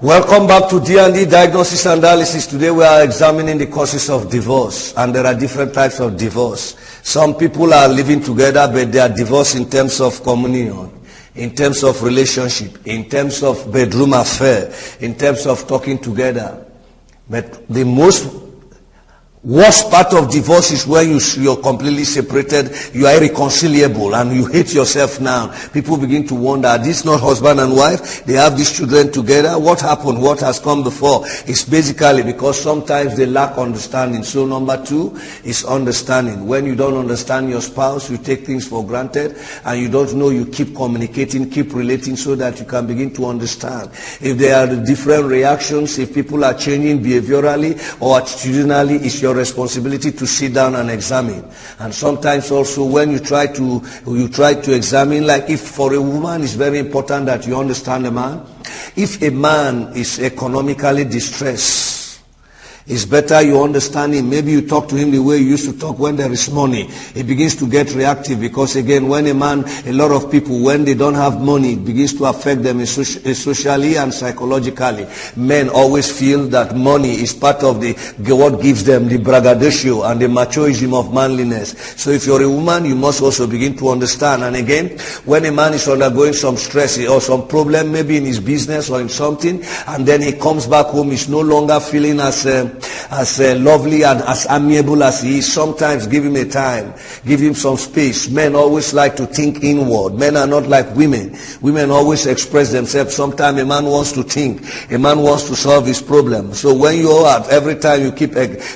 Welcome back to D&D Diagnosis and Analysis. Today we are examining the causes of divorce, and there are different types of divorce. Some people are living together, but they are divorced in terms of communion, in terms of relationship, in terms of bedroom affair, in terms of talking together. But the most worst part of divorce is when you're completely separated, you are irreconcilable, and you hate yourself now. People begin to wonder, are these not husband and wife? They have these children together. What happened? What has come before? It's basically because sometimes they lack understanding. So number two is understanding. When you don't understand your spouse, you take things for granted, and you don't know, you keep communicating, keep relating so that you can begin to understand. If there are different reactions, if people are changing behaviorally or attitudinally, it's your responsibility to sit down and examine. And sometimes also when you try to examine, like if for a woman it's very important that you understand a man. If a man is economically distressed, it's better you understand him. Maybe you talk to him the way you used to talk when there is money. He begins to get reactive because, again, when a lot of people, when they don't have money, it begins to affect them socially and psychologically. Men always feel that money is part of what gives them the braggadocio and the machoism of manliness. So if you're a woman, you must also begin to understand. And again, when a man is undergoing some stress or some problem, maybe in his business or in something, and then he comes back home, he's no longer feeling as lovely and as amiable as he is. Sometimes give him a time, give him some space. Men always like to think inward. Men are not like women. Women always express themselves. Sometimes a man wants to think, a man wants to solve his problem. So when you are, every time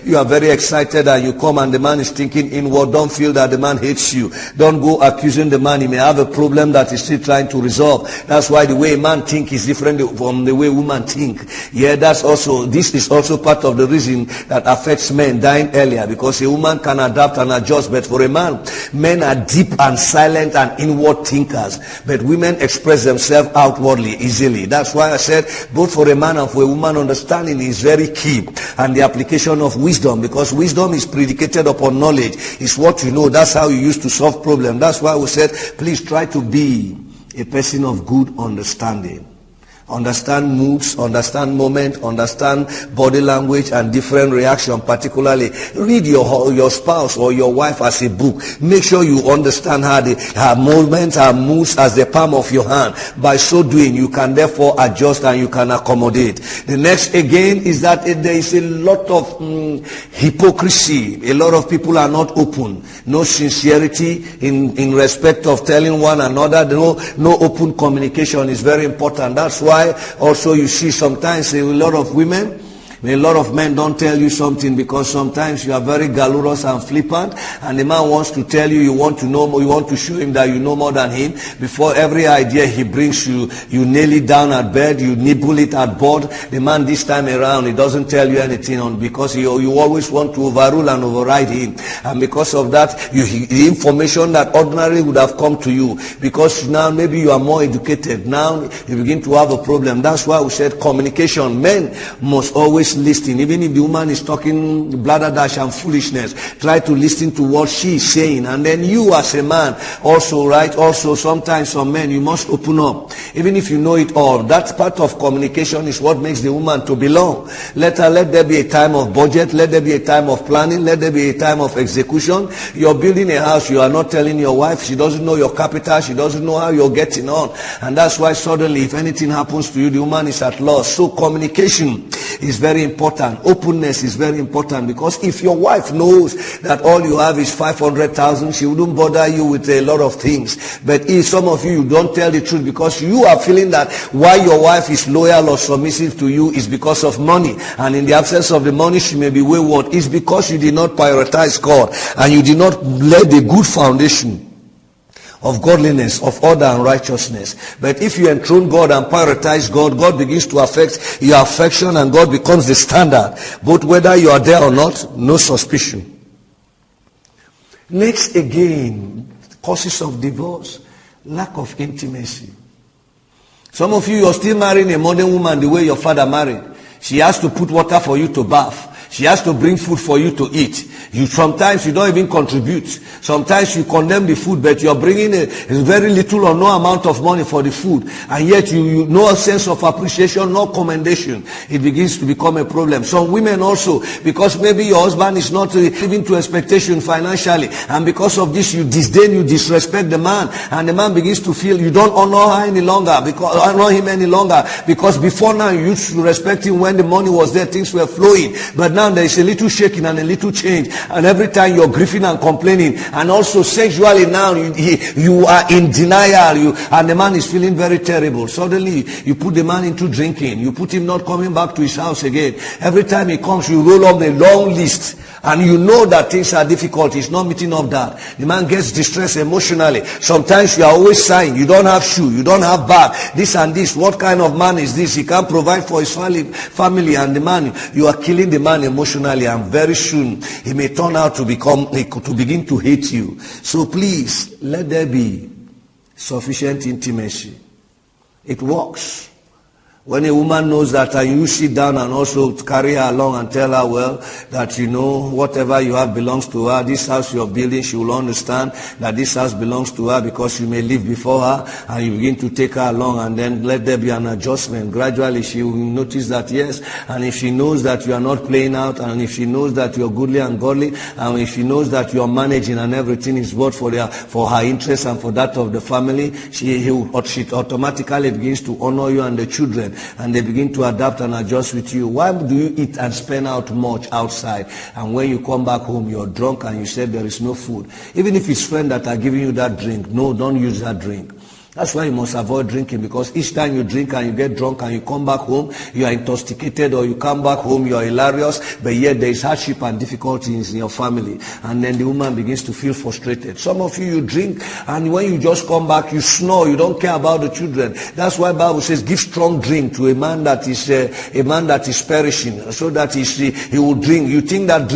you are very excited and you come and the man is thinking inward, don't feel that the man hates you. Don't go accusing the man. He may have a problem that he's still trying to resolve. That's why the way a man think is different from the way women think. Yeah, this is also part of the reason that affects men dying earlier, because a woman can adapt and adjust, but for a man, men are deep and silent and inward thinkers, but women express themselves outwardly easily. That's why I said both for a man and for a woman, understanding is very key, and the application of wisdom, because wisdom is predicated upon knowledge. It's what you know. That's how you used to solve problems. That's why we said please try to be a person of good understanding. Understand moods, understand moment, understand body language and different reaction. Particularly, read your spouse or your wife as a book. Make sure you understand her movements, her moods as the palm of your hand. By so doing, you can therefore adjust and you can accommodate. The next again is that there is a lot of hypocrisy. A lot of people are not open. No sincerity in respect of telling one another. No open communication is very important. That's why also you see sometimes a lot of women, a lot of men don't tell you something because sometimes you are very gallurous and flippant, and the man wants to tell you, you want to know more, you want to show him that you know more than him. Before every idea he brings you, you nail it down at bed, you nibble it at board. The man this time around, he doesn't tell you anything because you always want to overrule and override him. And because of that, the information that ordinarily would have come to you, because now maybe you are more educated, now you begin to have a problem. That's why we said communication. Men must always listen. Even if the woman is talking bladderdash and foolishness, try to listen to what she is saying. And then you as a man also, right? Also sometimes some men, you must open up. Even if you know it all, that part of communication is what makes the woman to belong. Let there be a time of budget, let there be a time of planning, let there be a time of execution. You're building a house, you are not telling your wife, she doesn't know your capital, she doesn't know how you're getting on. And that's why suddenly if anything happens to you, the woman is at loss. So communication is very important. Openness is very important, because if your wife knows that all you have is 500,000, she wouldn't bother you with a lot of things. But if some of you don't tell the truth because you are feeling that why your wife is loyal or submissive to you is because of money, and in the absence of the money she may be wayward, it's because you did not prioritize God and you did not lay the good foundation of godliness, of order and righteousness. But if you enthrone God and prioritize God, God begins to affect your affection and God becomes the standard. But whether you are there or not, no suspicion. Next again, causes of divorce, lack of intimacy. Some of you are still marrying a modern woman the way your father married. She has to put water for you to bath. She has to bring food for you to eat. Sometimes you don't even contribute. Sometimes you condemn the food, but you're bringing a very little or no amount of money for the food, and yet you no sense of appreciation, no commendation. It begins to become a problem. Some women also, because maybe your husband is not living to expectation financially, and because of this you disdain, you disrespect the man, and the man begins to feel you don't honor her any longer, honor him any longer, because before now you used to respect him when the money was there, things were flowing, but now there is a little shaking and a little change, and every time you're grieving and complaining, and also sexually now you are in denial, and the man is feeling very terrible. Suddenly you put the man into drinking, you put him not coming back to his house again. Every time he comes, you roll up a long list, and you know that things are difficult, he's not meeting up that. The man gets distressed emotionally. Sometimes you are always sighing, you don't have shoe, you don't have bag, this and this. What kind of man is this? He can't provide for his family, and the man, you are killing the man emotionally, and very soon he may turn out to begin to hate you. So please, let there be sufficient intimacy. It works. When a woman knows that, and you sit down and also carry her along and tell her, well, that you know whatever you have belongs to her, this house you're building, she will understand that this house belongs to her because you may live before her, and you begin to take her along, and then let there be an adjustment. Gradually she will notice that, yes, and if she knows that you are not playing out, and if she knows that you are goodly and godly, and if she knows that you are managing and everything is worth for her interest and for that of the family, she automatically begins to honor you and the children, and they begin to adapt and adjust with you. Why do you eat and spend out much outside, and when you come back home you're drunk and you said there is no food? Even if it's friends that are giving you that drink, no, don't use that drink. That's why you must avoid drinking, because each time you drink and you get drunk and you come back home, you are intoxicated, or you come back home, you are hilarious, but yet there is hardship and difficulties in your family, and then the woman begins to feel frustrated. Some of you drink, and when you just come back, you snore, you don't care about the children. That's why the Bible says, give strong drink to a man that is perishing, so that he will drink. You think that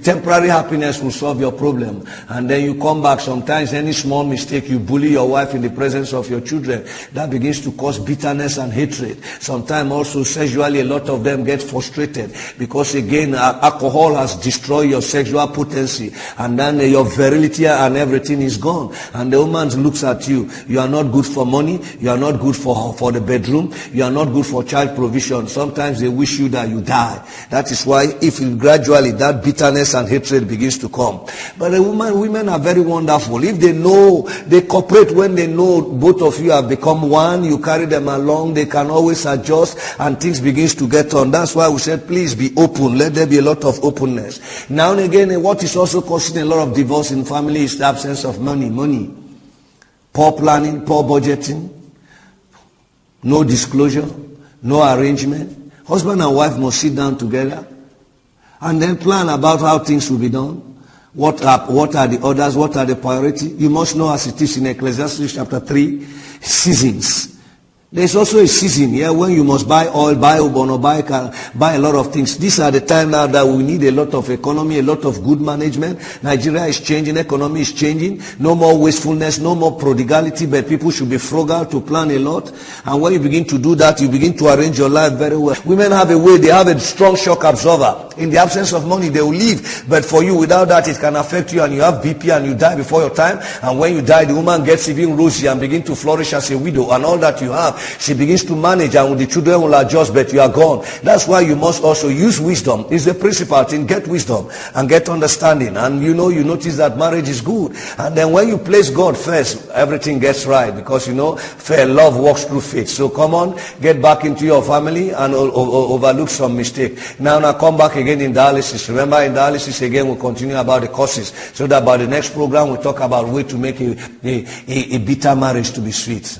temporary happiness will solve your problem, and then you come back. Sometimes any small mistake, you bully your wife in the presence of your children. That begins to cause bitterness and hatred. Sometimes also sexually, a lot of them get frustrated, because again alcohol has destroyed your sexual potency, and then your virility and everything is gone, and the woman looks at you. You are not good for money, you are not good for the bedroom, you are not good for child provision. Sometimes they wish you that you die. That is why if gradually that bitterness and hatred begins to come. But women are very wonderful. If they know, they cooperate. When they know both of you have become one, you carry them along, they can always adjust, and things begins to get on. That's why we said, please be open. Let there be a lot of openness. Now and again, what is also causing a lot of divorce in family is the absence of money. Poor planning, poor budgeting, no disclosure, no arrangement. Husband and wife must sit down together and then plan about how things will be done. What are the orders? What are the priority? You must know, as it is in Ecclesiastes chapter 3, seasons. There's also a season here when you must buy oil, buy obono, buy a lot of things. These are the time now that we need a lot of economy, a lot of good management. Nigeria is changing, economy is changing. No more wastefulness, no more prodigality, but people should be frugal to plan a lot. And when you begin to do that, you begin to arrange your life very well. Women have a way, they have a strong shock absorber. In the absence of money, they will leave. But for you, without that, it can affect you, and you have BP and you die before your time. And when you die, the woman gets even rosy and begin to flourish as a widow, and all that you have, she begins to manage, and the children will adjust, but you are gone. That's why you must also use wisdom. It's the principal thing. Get wisdom and get understanding. And you notice that marriage is good. And then when you place God first, everything gets right, because fair love walks through faith. So come on, get back into your family and overlook some mistake. Now come back again in dialysis. Remember, in dialysis again, we'll continue about the causes, so that by the next program we'll talk about way to make a bitter marriage to be sweet.